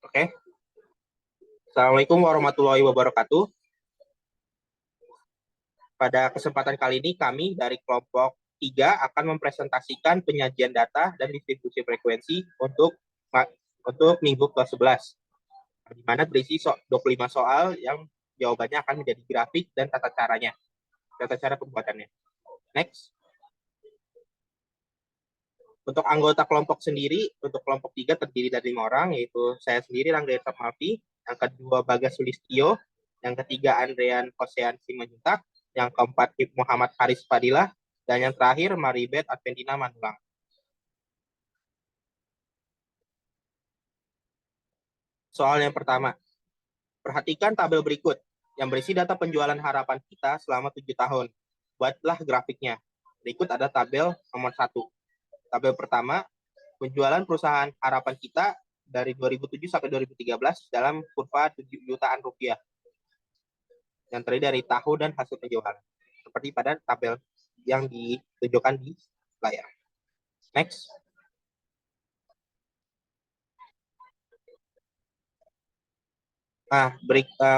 Oke. Assalamualaikum warahmatullahi wabarakatuh. Pada kesempatan kali ini kami dari kelompok 3 akan mempresentasikan penyajian data dan distribusi frekuensi untuk minggu ke-11, di mana berisi 25 soal yang jawabannya akan menjadi grafik dan tata cara pembuatannya. Next. Untuk anggota kelompok sendiri, untuk kelompok 3 terdiri dari 5 orang, yaitu saya sendiri, Rangga Malfi, yang kedua Bagas Sulistyo, yang ketiga Andrean Kosean Simanjuntak, yang keempat Muhammad Haris Fadilah, dan yang terakhir Maribeth Adventina Manulang. Soal yang pertama, perhatikan tabel berikut yang berisi data penjualan harapan kita selama 7 tahun. Buatlah grafiknya. Berikut ada tabel nomor 1. Tabel pertama, penjualan perusahaan harapan kita dari 2007 sampai 2013 dalam kurva 7 jutaan rupiah. Yang terdiri dari tahun dan hasil penjualan. Seperti pada tabel yang ditunjukkan di layar. Next. Nah,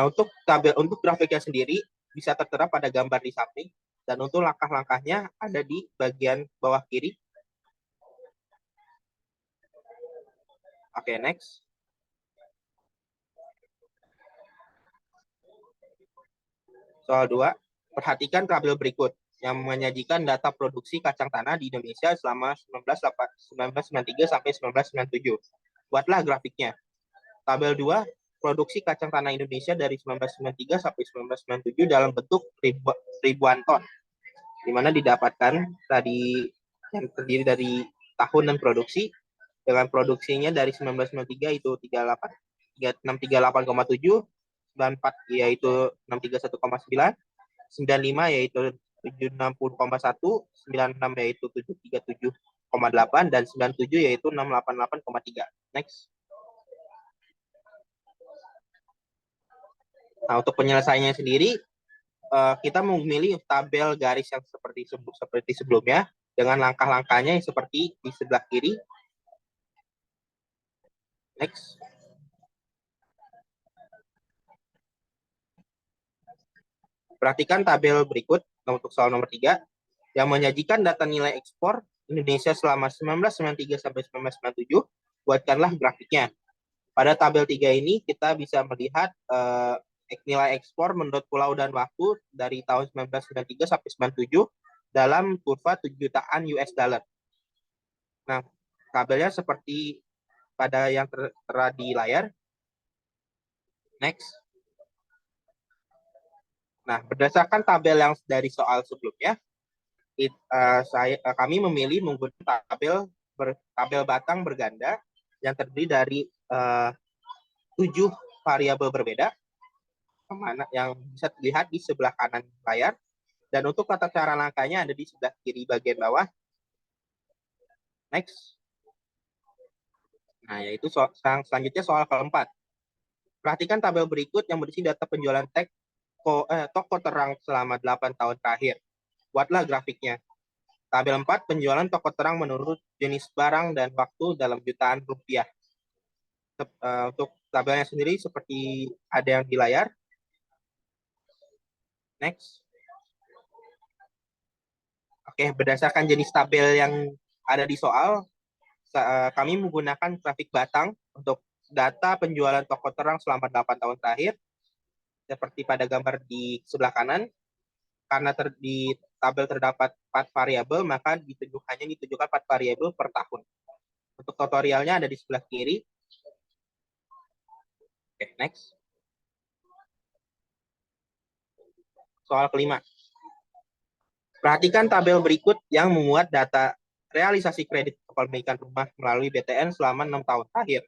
untuk grafiknya sendiri bisa tertera pada gambar di samping, dan untuk langkah-langkahnya ada di bagian bawah kiri. Oke, next. Soal 2, perhatikan tabel berikut yang menyajikan data produksi kacang tanah di Indonesia selama 1993 sampai 1997. Buatlah grafiknya. Tabel 2, produksi kacang tanah Indonesia dari 1993 sampai 1997 dalam bentuk ribuan ton, di mana didapatkan tadi yang terdiri dari tahun dan produksi, dengan produksinya dari 1993 itu 638,7, 94 yaitu 631,9, 95 yaitu 760,1, 96 yaitu 737,8, dan 97 yaitu 688,3. Next. Nah, untuk penyelesaiannya sendiri, kita memilih tabel garis yang seperti sebelumnya, dengan langkah-langkahnya yang seperti di sebelah kiri. Next. Perhatikan tabel berikut untuk soal nomor 3 yang menyajikan data nilai ekspor Indonesia selama 1993 sampai 1997. Buatkanlah grafiknya. Pada tabel 3 ini kita bisa melihat nilai ekspor menurut pulau dan waktu dari tahun 1993 sampai 97 dalam kurva 7 jutaan US dollar. Nah, tabelnya seperti pada yang tertera di layar. Next. Nah, berdasarkan tabel yang dari soal sebelumnya, kami memilih menggunakan tabel batang berganda yang terdiri dari 7 variabel berbeda, yang bisa dilihat di sebelah kanan layar, dan untuk tata cara langkahnya ada di sebelah kiri bagian bawah. Next. Nah, yaitu selanjutnya soal keempat. Perhatikan tabel berikut yang berisi data penjualan toko terang selama 8 tahun terakhir. Buatlah grafiknya. Tabel 4, penjualan toko terang menurut jenis barang dan waktu dalam jutaan rupiah. Untuk tabelnya sendiri seperti ada yang di layar. Next. Oke, berdasarkan jenis tabel yang ada di soal, kami menggunakan grafik batang untuk data penjualan toko terang selama 8 tahun terakhir, seperti pada gambar di sebelah kanan. Karena di tabel terdapat 4 variabel, maka hanya ditunjukkan 4 variabel per tahun. Untuk tutorialnya ada di sebelah kiri. Oke, next. Soal kelima. Perhatikan tabel berikut yang memuat data realisasi kredit kepemilikan rumah melalui BTN selama 6 tahun terakhir.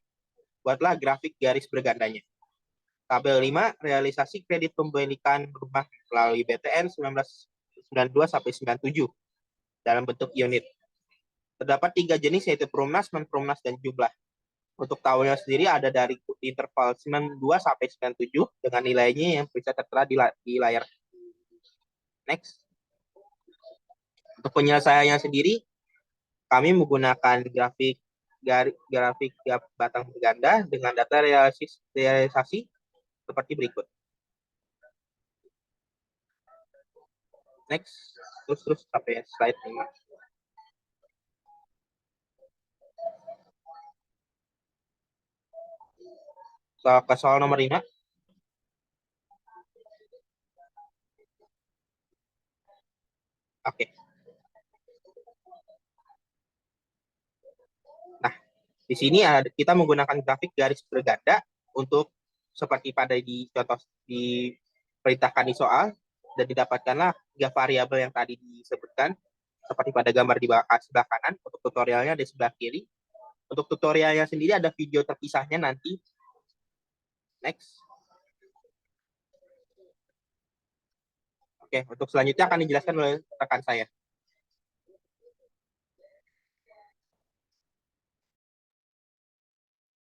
Buatlah grafik garis bergandanya. Tabel 5, realisasi kredit pemilikan rumah melalui BTN 1992 sampai 97 dalam bentuk unit. Terdapat 3 jenis, yaitu perumnas, non-perumnas, dan jumlah. Untuk tahunnya sendiri ada dari interval 92 sampai 97 dengan nilainya yang bisa tertera di layar. Next. Untuk penyelesaiannya sendiri, kami menggunakan grafik batang berganda dengan data realisasi seperti berikut. Next, terus sampai slide 5. Ke soal nomor 5. Oke. Nah, di sini kita menggunakan grafik garis berganda untuk seperti pada di contoh diperintahkan di soal, dan didapatkanlah 3 variabel yang tadi disebutkan seperti pada gambar di sebelah kanan. Untuk tutorialnya di sebelah kiri. Untuk tutorialnya sendiri ada video terpisahnya nanti. Next. Oke, untuk selanjutnya akan dijelaskan oleh rekan saya.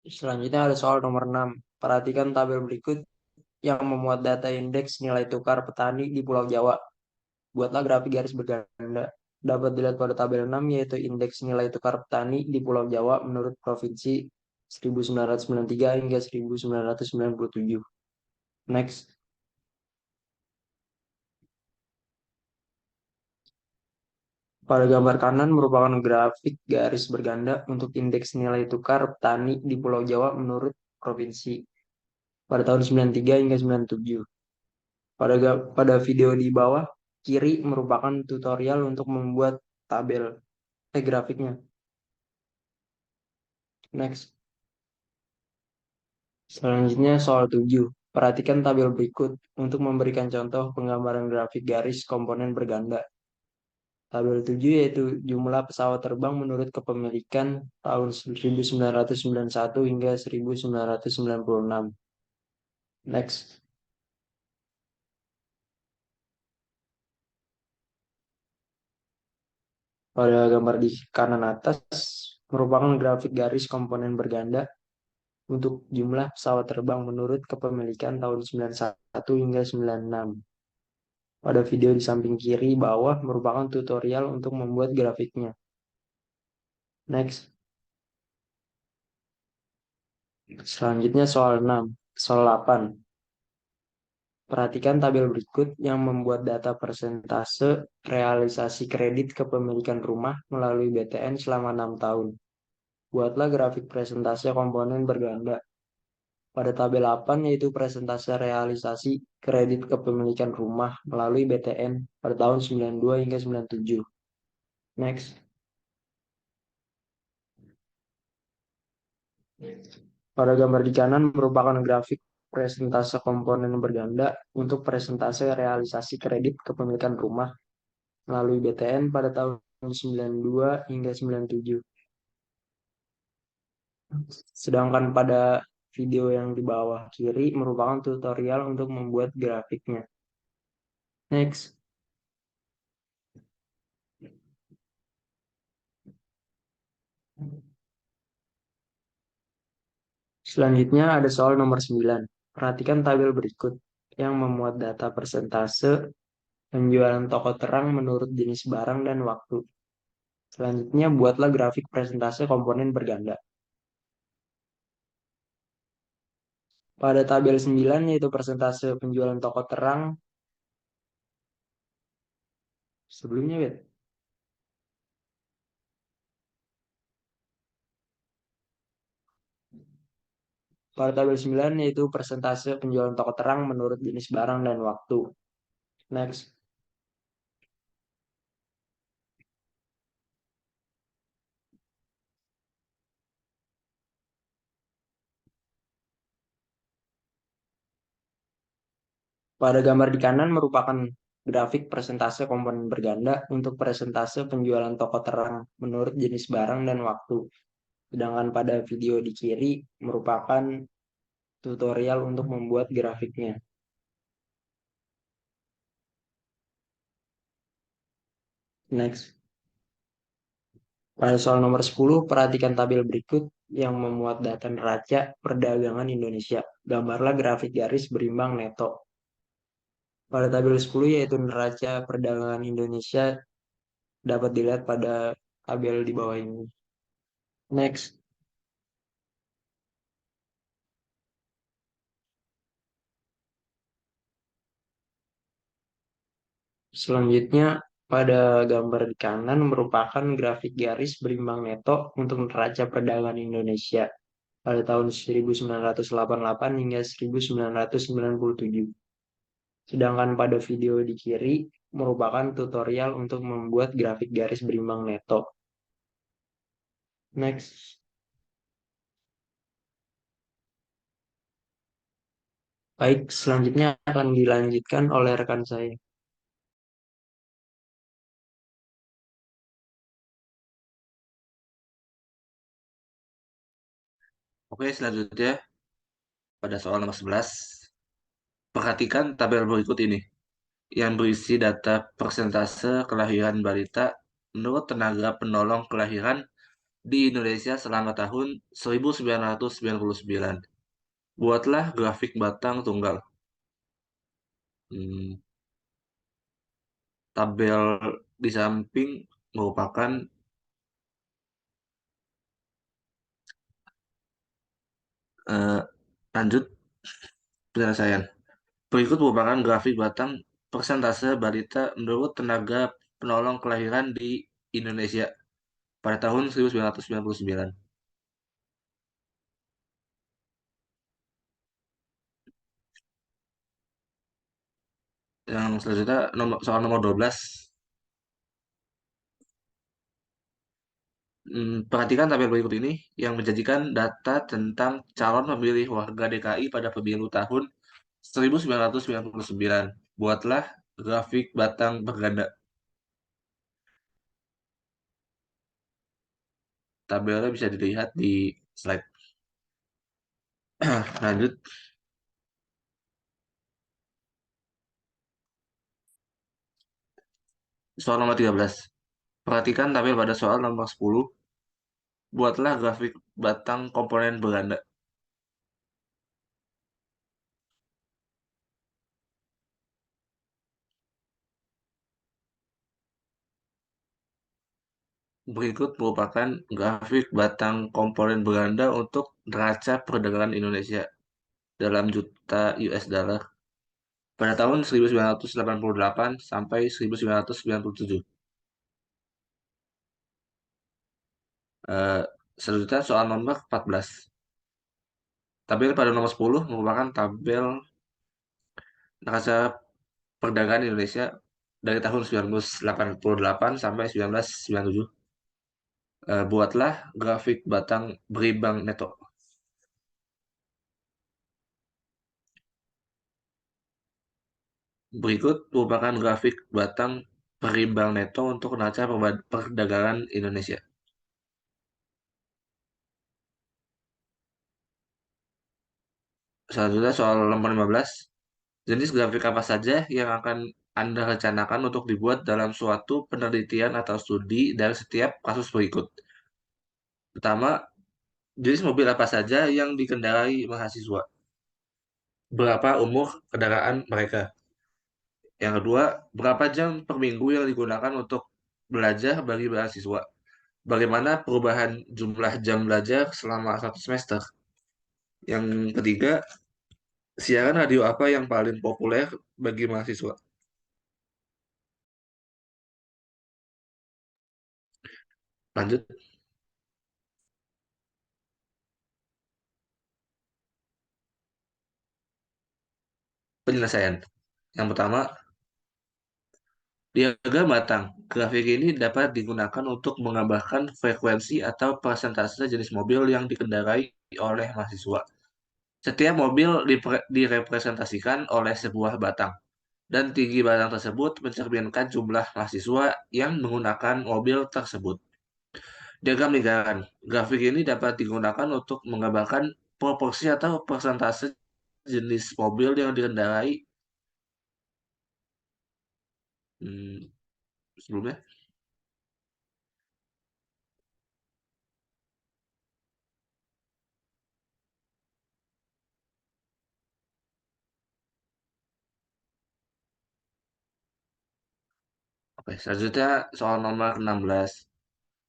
Selanjutnya ada soal nomor 6. Perhatikan tabel berikut yang memuat data indeks nilai tukar petani di Pulau Jawa. Buatlah grafik garis berganda. Dapat dilihat pada tabel 6, yaitu indeks nilai tukar petani di Pulau Jawa menurut provinsi 1993 hingga 1997. Next. Pada gambar kanan merupakan grafik garis berganda untuk indeks nilai tukar petani di Pulau Jawa menurut provinsi pada tahun 93 hingga 97. Pada video di bawah kiri merupakan tutorial untuk membuat tabel grafiknya. Next. Selanjutnya soal 7. Perhatikan tabel berikut untuk memberikan contoh penggambaran grafik garis komponen berganda. Tabel 7 yaitu jumlah pesawat terbang menurut kepemilikan tahun 1991 hingga 1996. Next. Pada gambar di kanan atas merupakan grafik garis komponen berganda untuk jumlah pesawat terbang menurut kepemilikan tahun 91 hingga 96. Pada video di samping kiri bawah merupakan tutorial untuk membuat grafiknya. Next. Selanjutnya soal 6. Soal 8. Perhatikan tabel berikut yang membuat data persentase realisasi kredit kepemilikan rumah melalui BTN selama 6 tahun. Buatlah grafik presentase komponen berganda. Pada tabel 8 yaitu presentase realisasi kredit kepemilikan rumah melalui BTN pada tahun 92 hingga 97. Next. Pada gambar di kanan merupakan grafik presentase komponen berganda untuk presentase realisasi kredit kepemilikan rumah melalui BTN pada tahun 92 hingga 97. Sedangkan pada video yang di bawah kiri merupakan tutorial untuk membuat grafiknya. Next. Selanjutnya ada soal nomor 9. Perhatikan tabel berikut yang memuat data persentase penjualan toko terang menurut jenis barang dan waktu. Selanjutnya buatlah grafik presentase komponen berganda. Pada tabel 9 yaitu persentase penjualan toko terang. Sebelumnya, Bet. Pada tabel 9 yaitu persentase penjualan toko terang menurut jenis barang dan waktu. Next. Pada gambar di kanan merupakan grafik persentase komponen berganda untuk persentase penjualan toko terang menurut jenis barang dan waktu. Sedangkan pada video di kiri merupakan tutorial untuk membuat grafiknya. Next. Pada soal nomor 10, perhatikan tabel berikut yang memuat data neraca perdagangan Indonesia. Gambarlah grafik garis berimbang neto. Pada tabel 10 yaitu neraca perdagangan Indonesia dapat dilihat pada tabel di bawah ini. Next, selanjutnya pada gambar di kanan merupakan grafik garis berimbang neto untuk neraca perdagangan Indonesia pada tahun 1988 hingga 1997. Sedangkan pada video di kiri merupakan tutorial untuk membuat grafik garis berimbang neto. Next. Baik, selanjutnya akan dilanjutkan oleh rekan saya. Oke, selanjutnya pada soal nomor 11. Perhatikan tabel berikut ini yang berisi data persentase kelahiran balita menurut tenaga penolong kelahiran di Indonesia selama tahun 1999. Buatlah grafik batang tunggal. Hmm, tabel di samping merupakan eh, lanjut penyelesaian. Berikut merupakan grafik batang persentase balita menurut tenaga penolong kelahiran di Indonesia pada tahun 1999. Yang selanjutnya soal nomor 12. Perhatikan tabel berikut ini yang menjanjikan data tentang calon pemilih warga DKI pada pemilu tahun 1999. Buatlah grafik batang berganda. Tabelnya bisa dilihat di slide. Lanjut, soal nomor 13. Perhatikan tabel pada soal nomor 10. Buatlah grafik batang komponen berganda. Berikut merupakan grafik batang komponen berganda untuk neraca perdagangan Indonesia dalam juta US dollar pada tahun 1988 sampai 1997. Eh, Selanjutnya soal nomor 14. Tabel pada nomor 10 merupakan tabel neraca perdagangan Indonesia dari tahun 1988 sampai 1997. Buatlah grafik batang berimbang neto. Berikut merupakan grafik batang berimbang neto untuk neraca perdagangan Indonesia. Selanjutnya soal nomor 15. Jenis grafik apa saja yang akan Anda rencanakan untuk dibuat dalam suatu penelitian atau studi dari setiap kasus berikut? Pertama, jenis mobil apa saja yang dikendarai mahasiswa? Berapa umur kendaraan mereka? Yang kedua, berapa jam per minggu yang digunakan untuk belajar bagi mahasiswa? Bagaimana perubahan jumlah jam belajar selama satu semester? Yang ketiga, siaran radio apa yang paling populer bagi mahasiswa? Lanjut, penyelesaian. Yang pertama, diagram batang. Grafik ini dapat digunakan untuk menggambarkan frekuensi atau persentase jenis mobil yang dikendarai oleh mahasiswa. Setiap mobil direpresentasikan oleh sebuah batang, dan tinggi batang tersebut mencerminkan jumlah mahasiswa yang menggunakan mobil tersebut. Diagram lingkaran. Grafik ini dapat digunakan untuk menggambarkan proporsi atau persentase jenis mobil yang dikendarai. Hmm, Sebelumnya. Oke, selanjutnya soal nomor 16.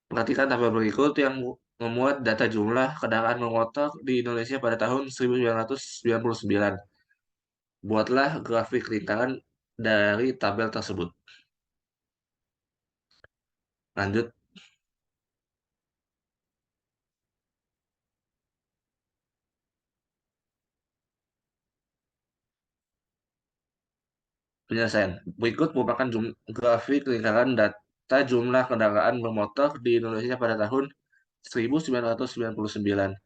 Perhatikan tabel berikut yang memuat data jumlah kendaraan bermotor di Indonesia pada tahun 1999. Buatlah grafik lingkaran dari tabel tersebut. Lanjut, penyelesaian. Berikut merupakan grafik lingkaran data jumlah kendaraan bermotor di Indonesia pada tahun 1999.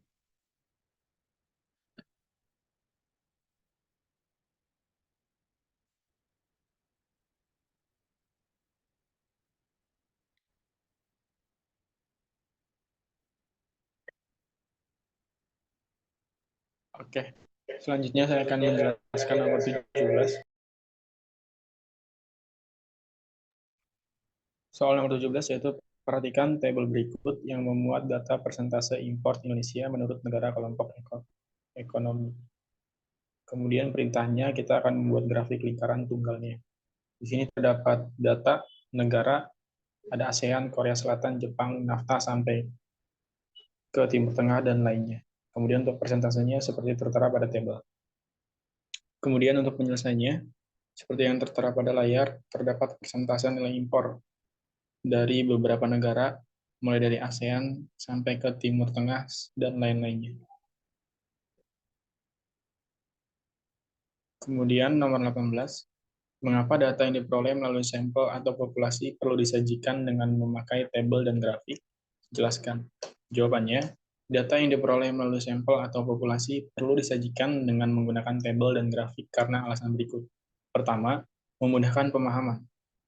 Oke, selanjutnya saya akan menjelaskan nomor 17. Soal nomor 17 yaitu perhatikan tabel berikut yang memuat data persentase import Indonesia menurut negara kelompok ekonomi. Kemudian perintahnya kita akan membuat grafik lingkaran tunggalnya. Di sini terdapat data negara, ada ASEAN, Korea Selatan, Jepang, NAFTA sampai ke Timur Tengah dan lainnya. Kemudian untuk persentasenya seperti tertera pada tabel. Kemudian untuk penyelesaiannya, seperti yang tertera pada layar, terdapat persentase nilai impor dari beberapa negara, mulai dari ASEAN sampai ke Timur Tengah dan lain-lainnya. Kemudian nomor 18, mengapa data yang diperoleh melalui sampel atau populasi perlu disajikan dengan memakai tabel dan grafik? Jelaskan. Jawabannya, data yang diperoleh melalui sampel atau populasi perlu disajikan dengan menggunakan tabel dan grafik karena alasan berikut. Pertama, memudahkan pemahaman.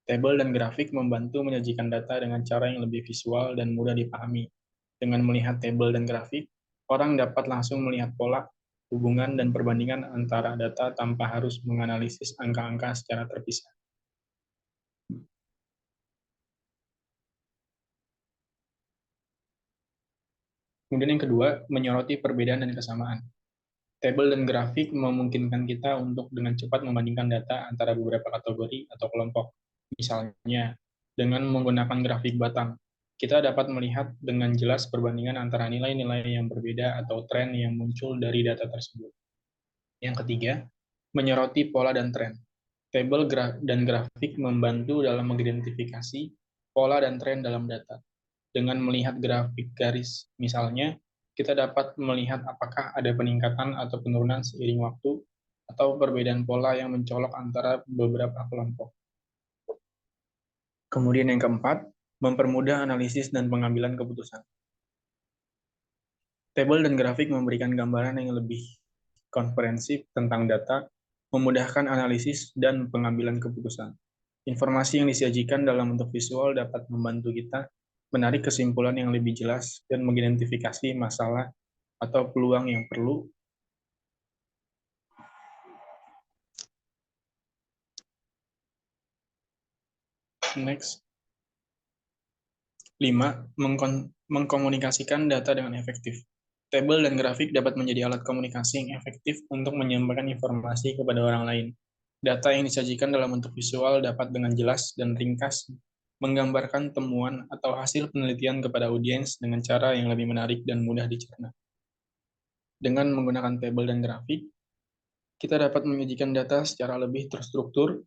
Tabel dan grafik membantu menyajikan data dengan cara yang lebih visual dan mudah dipahami. Dengan melihat tabel dan grafik, orang dapat langsung melihat pola, hubungan, dan perbandingan antara data tanpa harus menganalisis angka-angka secara terpisah. Kemudian yang kedua, menyoroti perbedaan dan kesamaan. Tabel dan grafik memungkinkan kita untuk dengan cepat membandingkan data antara beberapa kategori atau kelompok. Misalnya, dengan menggunakan grafik batang, kita dapat melihat dengan jelas perbandingan antara nilai-nilai yang berbeda atau tren yang muncul dari data tersebut. Yang ketiga, menyoroti pola dan tren. Tabel dan grafik membantu dalam mengidentifikasi pola dan tren dalam data. Dengan melihat grafik garis, misalnya, kita dapat melihat apakah ada peningkatan atau penurunan seiring waktu atau perbedaan pola yang mencolok antara beberapa kelompok. Kemudian yang keempat, mempermudah analisis dan pengambilan keputusan. Tabel dan grafik memberikan gambaran yang lebih komprehensif tentang data, memudahkan analisis dan pengambilan keputusan. Informasi yang disajikan dalam bentuk visual dapat membantu kita menarik kesimpulan yang lebih jelas dan mengidentifikasi masalah atau peluang yang perlu Next. 5. Mengkomunikasikan data dengan efektif. Tabel dan grafik dapat menjadi alat komunikasi yang efektif untuk menyampaikan informasi kepada orang lain. Data yang disajikan dalam bentuk visual dapat dengan jelas dan ringkas menggambarkan temuan atau hasil penelitian kepada audiens dengan cara yang lebih menarik dan mudah dicerna. Dengan menggunakan tabel dan grafik, kita dapat menyajikan data secara lebih terstruktur,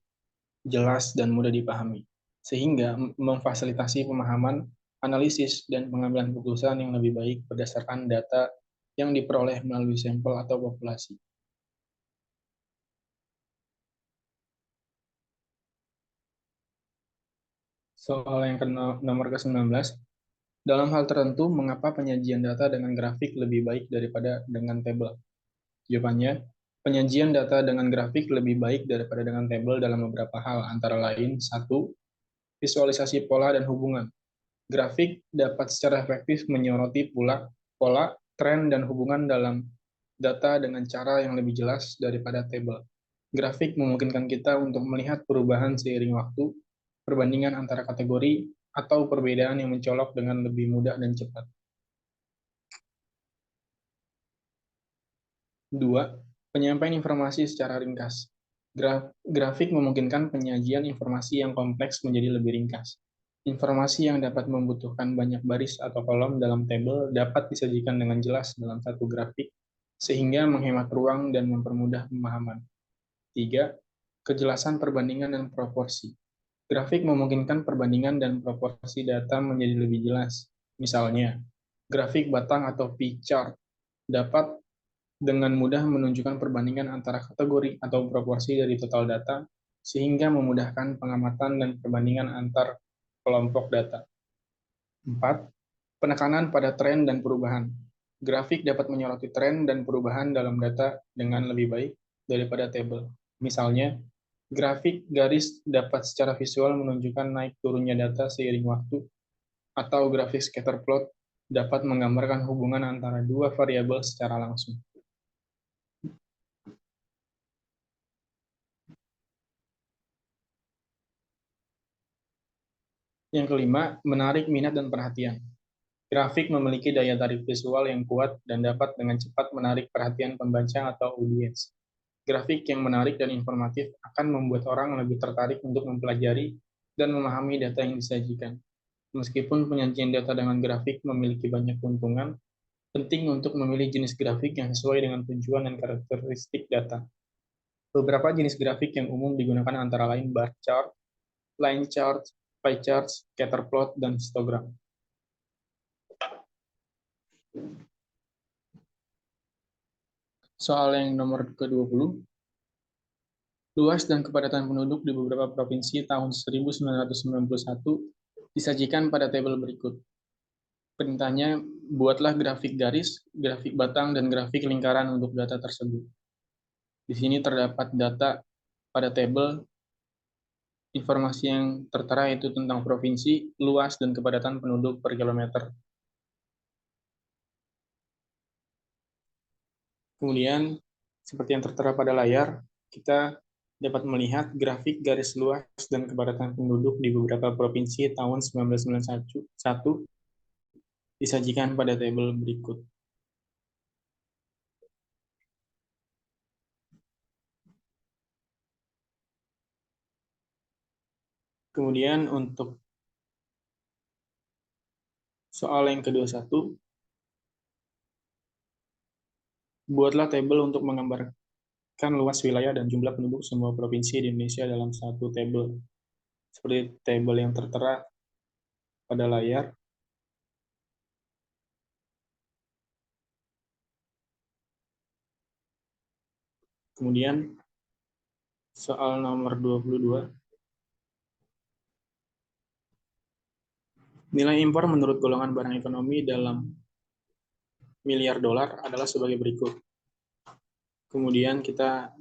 jelas, dan mudah dipahami, sehingga memfasilitasi pemahaman, analisis, dan pengambilan keputusan yang lebih baik berdasarkan data yang diperoleh melalui sampel atau populasi. Soal yang nomor ke-19, dalam hal tertentu, mengapa penyajian data dengan grafik lebih baik daripada dengan tabel? Jawabannya, penyajian data dengan grafik lebih baik daripada dengan tabel dalam beberapa hal, antara lain, 1. Visualisasi pola dan hubungan. Grafik dapat secara efektif menyoroti pola, tren, dan hubungan dalam data dengan cara yang lebih jelas daripada tabel. Grafik memungkinkan kita untuk melihat perubahan seiring waktu, perbandingan antara kategori, atau perbedaan yang mencolok dengan lebih mudah dan cepat. 2. Penyampaian informasi secara ringkas. Grafik memungkinkan penyajian informasi yang kompleks menjadi lebih ringkas. Informasi yang dapat membutuhkan banyak baris atau kolom dalam tabel dapat disajikan dengan jelas dalam satu grafik, sehingga menghemat ruang dan mempermudah pemahaman. 3. Kejelasan perbandingan dan proporsi. Grafik memungkinkan perbandingan dan proporsi data menjadi lebih jelas. Misalnya, grafik batang atau pie chart dapat dengan mudah menunjukkan perbandingan antara kategori atau proporsi dari total data, sehingga memudahkan pengamatan dan perbandingan antar kelompok data. 4. Penekanan pada tren dan perubahan. Grafik dapat menyoroti tren dan perubahan dalam data dengan lebih baik daripada tabel. Misalnya, grafik garis dapat secara visual menunjukkan naik turunnya data seiring waktu, atau grafik scatter plot dapat menggambarkan hubungan antara dua variabel secara langsung. Yang kelima, menarik minat dan perhatian. Grafik memiliki daya tarik visual yang kuat dan dapat dengan cepat menarik perhatian pembaca atau audiens. Grafik yang menarik dan informatif akan membuat orang lebih tertarik untuk mempelajari dan memahami data yang disajikan. Meskipun penyajian data dengan grafik memiliki banyak keuntungan, penting untuk memilih jenis grafik yang sesuai dengan tujuan dan karakteristik data. Beberapa jenis grafik yang umum digunakan antara lain bar chart, line chart, pie chart, scatter plot, dan histogram. Soal yang nomor ke-20, luas dan kepadatan penduduk di beberapa provinsi tahun 1991 disajikan pada tabel berikut. Perintahnya, buatlah grafik garis, grafik batang, dan grafik lingkaran untuk data tersebut. Di sini terdapat data pada tabel. Informasi yang tertera itu tentang provinsi, luas, dan kepadatan penduduk per kilometer. Kemudian, seperti yang tertera pada layar, kita dapat melihat grafik garis luas dan kepadatan penduduk di beberapa provinsi tahun 1991 disajikan pada tabel berikut. Kemudian untuk soal yang ke-21, buatlah tabel untuk menggambarkan luas wilayah dan jumlah penduduk semua provinsi di Indonesia dalam satu tabel. Seperti tabel yang tertera pada layar. Kemudian soal nomor 22. Nilai impor menurut golongan barang ekonomi dalam miliar dolar adalah sebagai berikut. Kemudian kita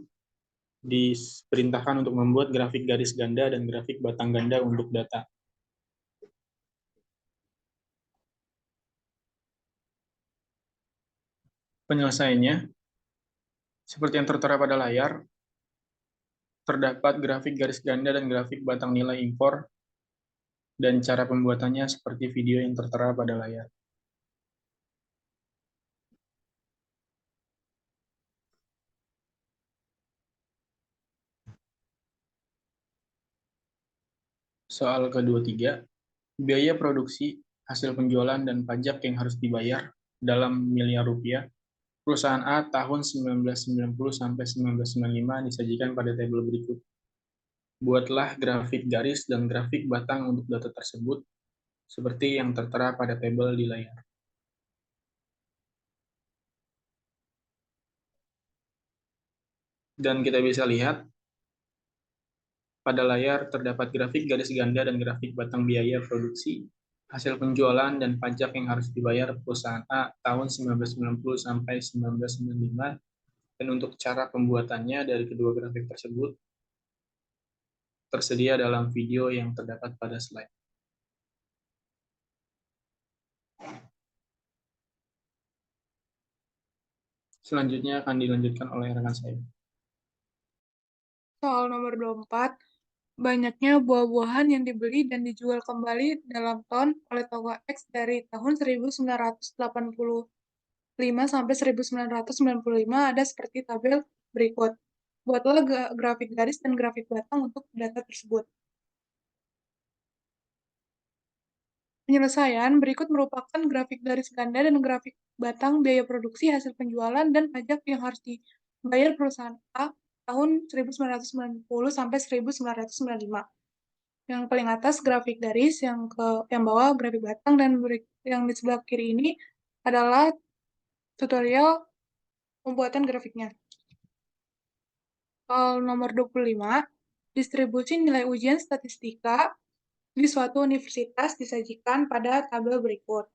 diperintahkan untuk membuat grafik garis ganda dan grafik batang ganda untuk data. Penyelesaiannya, seperti yang tertera pada layar, terdapat grafik garis ganda dan grafik batang nilai impor, dan cara pembuatannya seperti video yang tertera pada layar. Soal ke-23, biaya produksi, hasil penjualan, dan pajak yang harus dibayar dalam miliar rupiah, perusahaan A tahun 1990 sampai 1995 disajikan pada tabel berikut. Buatlah grafik garis dan grafik batang untuk data tersebut, seperti yang tertera pada tabel di layar. Dan kita bisa lihat, pada layar terdapat grafik garis ganda dan grafik batang biaya produksi, hasil penjualan, dan pajak yang harus dibayar perusahaan A tahun 1990 sampai 1995, dan untuk cara pembuatannya dari kedua grafik tersebut tersedia dalam video yang terdapat pada slide. Selanjutnya akan dilanjutkan oleh rekan saya. Soal nomor 24, banyaknya buah-buahan yang dibeli dan dijual kembali dalam ton oleh toko X dari tahun 1985 sampai 1995 ada seperti tabel berikut. buatlah grafik garis dan grafik batang untuk data tersebut. Penyelesaian berikut merupakan grafik garis ganda dan grafik batang biaya produksi, hasil penjualan, dan pajak yang harus dibayar perusahaan A tahun 1990 sampai 1995. Yang paling atas grafik garis, yang bawah grafik batang, dan yang di sebelah kiri ini adalah tutorial pembuatan grafiknya. Soal nomor 25, distribusi nilai ujian statistika di suatu universitas disajikan pada tabel berikut.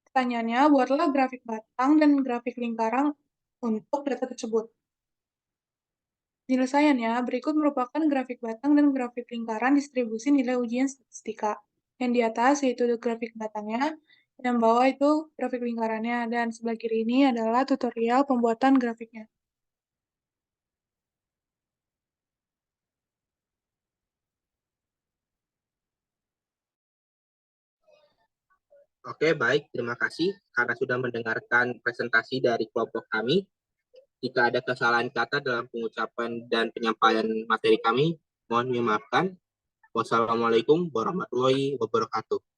Pertanyaannya, buatlah grafik batang dan grafik lingkaran untuk data tersebut. Penyelesaiannya, berikut merupakan grafik batang dan grafik lingkaran distribusi nilai ujian statistika. Yang di atas yaitu grafik batangnya, yang bawah itu grafik lingkarannya, dan sebelah kiri ini adalah tutorial pembuatan grafiknya. Oke, baik. Terima kasih karena sudah mendengarkan presentasi dari kelompok kami. Jika ada kesalahan kata dalam pengucapan dan penyampaian materi kami, mohon dimaafkan. Wassalamualaikum warahmatullahi wabarakatuh.